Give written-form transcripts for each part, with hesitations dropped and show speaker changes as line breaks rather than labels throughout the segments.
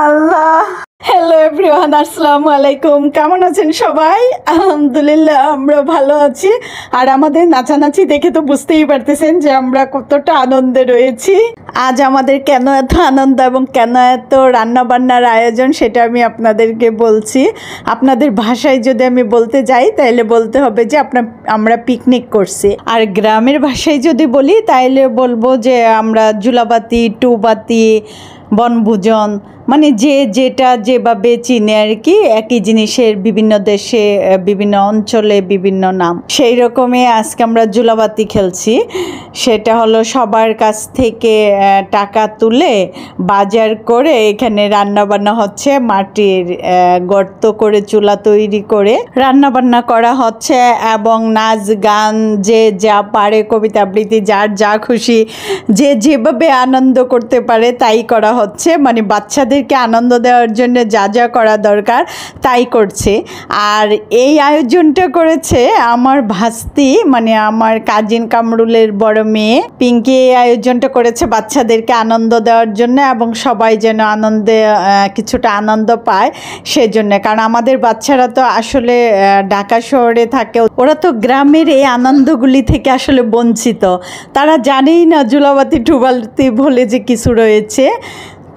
আল্লাহ। Hello everyone, আসসালামু আলাইকুম। কেমন আছেন সবাই? আলহামদুলিল্লাহ আমরা ভালো আছি। আর আমাদের নাচানাচি দেখে তো বুঝতেই পারতেছেন যে আমরা কতটা আনন্দে রয়েছি। আজ আমাদের কেন এত আনন্দ এবং কেন এত রান্নাবান্নার আয়োজন সেটা আমি আপনাদেরকে বলছি। আপনাদের ভাষায় যদি আমি বলতে যাই তাহলে বলতে হবে যে আমরা পিকনিক করছি। আর গ্রামের ভাষায় যদি বলি তাহলে বলবো যে আমরা জুলাবাতি, টুবাতি, বনভোজন, মানে যে যেটা যেভাবে চিনে আর কি। একই জিনিসের বিভিন্ন দেশে বিভিন্ন অঞ্চলে বিভিন্ন নাম। সেই রকমই আজকে আমরা জুলাবাতি খেলছি। সেটা হলো সবার কাছ থেকে টাকা তুলে বাজার করে এখানে রান্নাবান্না হচ্ছে। মাটির গর্ত করে চুলা তৈরি করে রান্নাবান্না করা হচ্ছে এবং নাচ গান যে যা পারে, কবিতা আবৃত্তি, যার যা খুশি যে যেভাবে আনন্দ করতে পারে তাই করা হচ্ছে। মানে বাচ্চাদেরকে আনন্দ দেওয়ার জন্য যা যা করা দরকার তাই করছে। আর এই আয়োজনটা করেছে আমার ভাস্তি, মানে আমার কাজিন কামরুলের বড় মেয়ে পিঙ্কি। এই আয়োজনটা করেছে বাচ্চাদেরকে আনন্দ দেওয়ার জন্য এবং সবাই যেন আনন্দে কিছুটা আনন্দ পায় সেজন্য। কারণ আমাদের বাচ্চারা তো আসলে ঢাকা শহরে থাকে, ওরা তো গ্রামের এই আনন্দগুলি থেকে আসলে বঞ্চিত। তারা জানেই না জুলাবাতি টুবালতি বলে যে কিছু রয়েছে।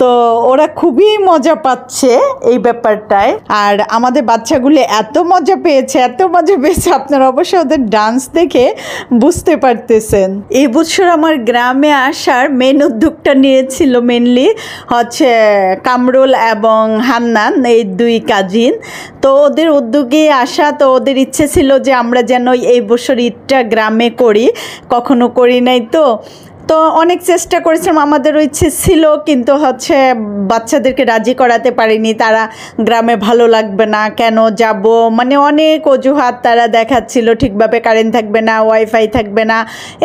তো ওরা খুবই মজা পাচ্ছে এই ব্যাপারটায়। আর আমাদের বাচ্চাগুলি এত মজা পেয়েছে আপনারা অবশ্যই ওদের ডান্স দেখে বুঝতে পারতেছেন। এই বছর আমার গ্রামে আসার মেন উদ্যোগটা নিয়েছিল মেনলি হচ্ছে কামরুল এবং হান্নান, এই দুই কাজিন। তো ওদের উদ্যোগে আসা, তো ওদের ইচ্ছে ছিল যে আমরা যেন এই বছর ঈদটা গ্রামে করি, কখনো করি নাই। তো অনেক চেষ্টা করেছিলাম, আমাদেরও ইচ্ছে ছিল, কিন্তু হচ্ছে বাচ্চাদেরকে রাজি করাতে পারিনি। তারা গ্রামে ভালো লাগবে না, কেন যাব, মানে অনেক অজুহাত তারা দেখাচ্ছিল। ঠিকভাবে কারেন্ট থাকবে না, ওয়াইফাই থাকবে না,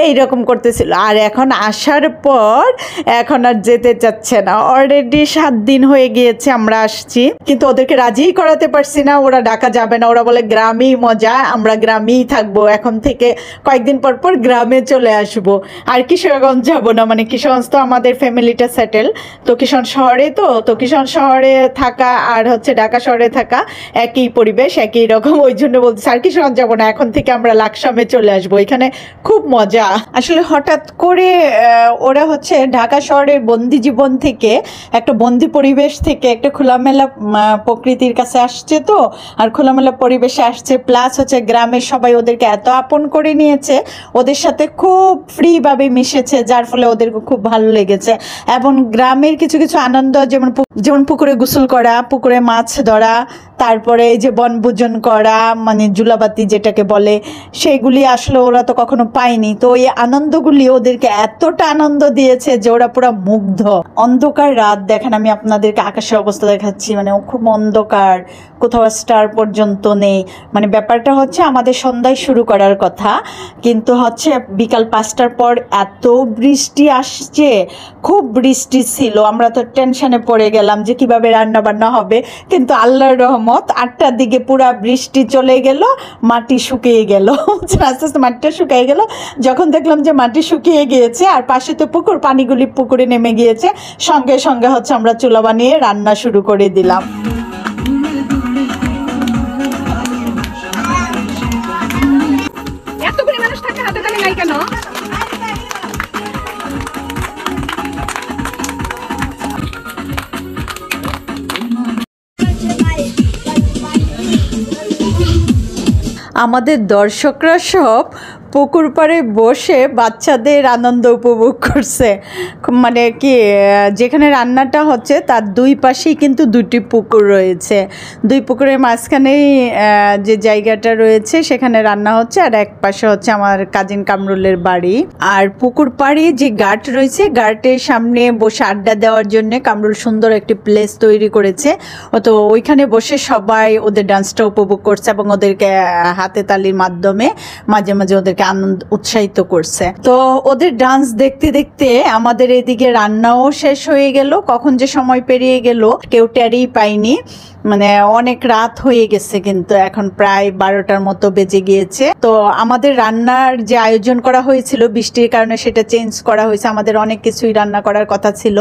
এই রকম করতেছিল। আর এখন আসার পর এখন আর যেতে চাচ্ছে না। অলরেডি 7 দিন হয়ে গিয়েছে আমরা আসছি, কিন্তু ওদেরকে রাজিই করাতে পারছি না। ওরা ঢাকা যাবে না, ওরা বলে গ্রামেই মজা, আমরা গ্রামেই থাকবো, এখন থেকে কয়েকদিন পর পর গ্রামে চলে আসবো। আর কিশোরগঞ্জ যাব না, মানে কিশোরগঞ্জ তো আমাদের ফ্যামিলিটা সেটেল। তো কিশোর শহরে তো কিশোর শহরে থাকা আর হচ্ছে ঢাকা শহরে থাকা একই পরিবেশ, একই রকম। ওই জন্য বলছি আর কিশোরগঞ্জ যাবো না, এখন থেকে আমরা লাকসামে চলে আসবো, এখানে খুব মজা। আসলে হঠাৎ করে ওরা হচ্ছে ঢাকা শহরের বন্দি জীবন থেকে, একটা বন্দি পরিবেশ থেকে একটা খোলামেলা প্রকৃতির কাছে আসছে। তো আর খোলামেলা পরিবেশে আসছে, প্লাস হচ্ছে গ্রামের সবাই ওদেরকে এত আপন করে নিয়েছে, ওদের সাথে খুব ফ্রিভাবে মিশেছে, যার ফলে ওদেরকে খুব ভালো লেগেছে। এবং গ্রামের কিছু কিছু আনন্দ, যেমন পুকুরে গোসল করা, পুকুরে মাছ ধরা, তারপরে এই যে বনভোজন করা, মানে জুলাবাতি যেটাকে বলে, সেগুলি আসলে ওরা তো কখনো পায়নি। তো এই আনন্দগুলি ওদেরকে এতটা আনন্দ দিয়েছে যে ওরা পুরো মুগ্ধ। অন্ধকার রাত দেখেন, আমি আপনাদেরকে আকাশের অবস্থা দেখাচ্ছি, মানে খুব অন্ধকার, কোথাও স্টার পর্যন্ত নেই। মানে ব্যাপারটা হচ্ছে আমাদের সন্ধ্যায় শুরু করার কথা, কিন্তু হচ্ছে বিকাল 5টার পর এত বৃষ্টি আসছে, খুব বৃষ্টি ছিল। আমরা তো টেনশনে পড়ে গেলাম যে কিভাবে রান্না বান্না হবে, কিন্তু আল্লাহর রহমত 8টার দিকে পুরা বৃষ্টি চলে গেল, মাটি শুকিয়ে গেল। আস্তে আস্তে মাটিটা শুকিয়ে গেল। যখন দেখলাম যে মাটি শুকিয়ে গিয়েছে আর পাশে তো পুকুর, পানিগুলি পুকুরে নেমে গিয়েছে, সঙ্গে সঙ্গে হচ্ছে আমরা চুলা বানিয়ে রান্না শুরু করে দিলাম।
এতগুলি মানুষ থাকে, হাতে তালি নাই কেন?
আমাদের দর্শকরা সব পুকুর পাড়ে বসে বাচ্চাদের আনন্দ উপভোগ করছে। মানে কি, যেখানে রান্নাটা হচ্ছে তার দুই পাশেই কিন্তু দুটি পুকুর রয়েছে। দুই পুকুরের মাঝখানেই যে জায়গাটা রয়েছে সেখানে রান্না হচ্ছে, আর এক পাশে হচ্ছে আমার কাজিন কামরুলের বাড়ি। আর পুকুর পাড়ে যে গার্ড রয়েছে, গার্ডের সামনে বসে আড্ডা দেওয়ার জন্য কামরুল সুন্দর একটি প্লেস তৈরি করেছে। তো ওইখানে বসে সবাই ওদের ডান্সটা উপভোগ করছে এবং ওদেরকে হাতে তালির মাধ্যমে মাঝে মাঝে ওদেরকে আনন্দ উৎসাহিত করছে। তো ওদের ডান্স দেখতে দেখতে আমাদের এদিকে রান্নাও শেষ হয়ে গেল। কখন যে সময় পেরিয়ে গেল কেউ টেরই পাইনি। মানে অনেক রাত হয়ে গেছে, কিন্তু এখন প্রায় 12টার মতো বেজে গিয়েছে। তো আমাদের রান্নার যে আয়োজন করা হয়েছিল বৃষ্টির কারণে সেটা চেঞ্জ করা হয়েছে। আমাদের অনেক কিছুই রান্না করার কথা ছিল,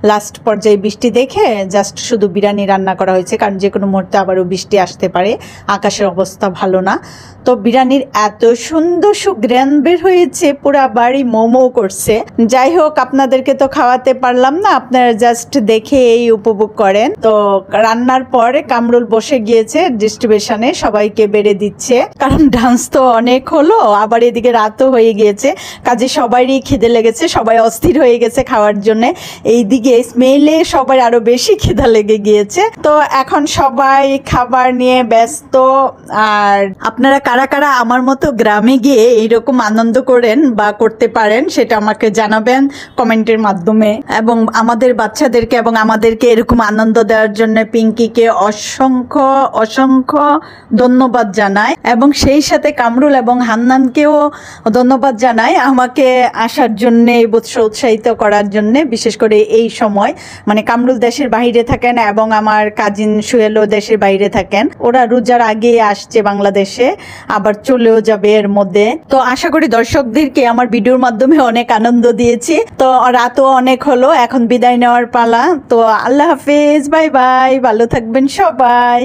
লাস্ট পর্যায়ে বৃষ্টি দেখে জাস্ট শুধু বিরিয়ানি রান্না করা হয়েছে, কারণ যে কোনো মুহূর্তে আবারও বৃষ্টি আসতে পারে, আকাশের অবস্থা ভালো না। তো বিরিয়ানির এত সুন্দর সুঘ্রাণ বের হয়েছে, পুরা বাড়ি মোমো করছে। যাই হোক, আপনাদেরকে তো খাওয়াতে পারলাম না, আপনারা জাস্ট দেখে এই উপভোগ করেন। তো রান্নার পরে কামরুল বসে গিয়েছে ডিস্ট্রিবিউশনে, সবাইকে বেড়ে দিচ্ছে, কারণ ডান্স তো অনেক হলো, আবার এদিকে রাতও হয়ে গিয়েছে, কাজে সবারই খিদে লেগেছে, সবাই অস্থির হয়ে গেছে খাওয়ার জন্য। এইদিকে স্মেলে সবার আরো বেশি খিদা লেগে গিয়েছে। তো এখন সবাই খাবার নিয়ে ব্যস্ত। আর আপনারা কারা কারা আমার মতো গ্রামে গিয়ে এইরকম আনন্দ করেন বা করতে পারেন সেটা আমাকে জানাবেন কমেন্টের মাধ্যমে। এবং আমাদের বাচ্চাদেরকে এবং আমাদেরকে এরকম আনন্দ দেওয়ার জন্য পিঙ্কিকে অসংখ্য অসংখ্য ধন্যবাদ জানাই, এবং সেই সাথে কামরুল এবং হান্নানকেও ধন্যবাদ জানাই আমাকে আসার জন্য, উৎসাহিত করার জন্য। বিশেষ করে এই সময়, মানে কামরুল দেশের বাইরে থাকেন এবং আমার কাজিন সুয়েলও দেশের বাইরে থাকেন, ওরা রোজার আগে আসছে বাংলাদেশে, আবার চলেও যাবে এর মধ্যে। তো আশা করি দর্শকদেরকে আমার ভিডিওর মাধ্যমে অনেক আনন্দ দিয়েছি। তো রাতও অনেক হলো, এখন বিদায় নেওয়ার পালা। তো আল্লাহ হাফেজ, বাই বাই, ভালো থাকবেন সবাই।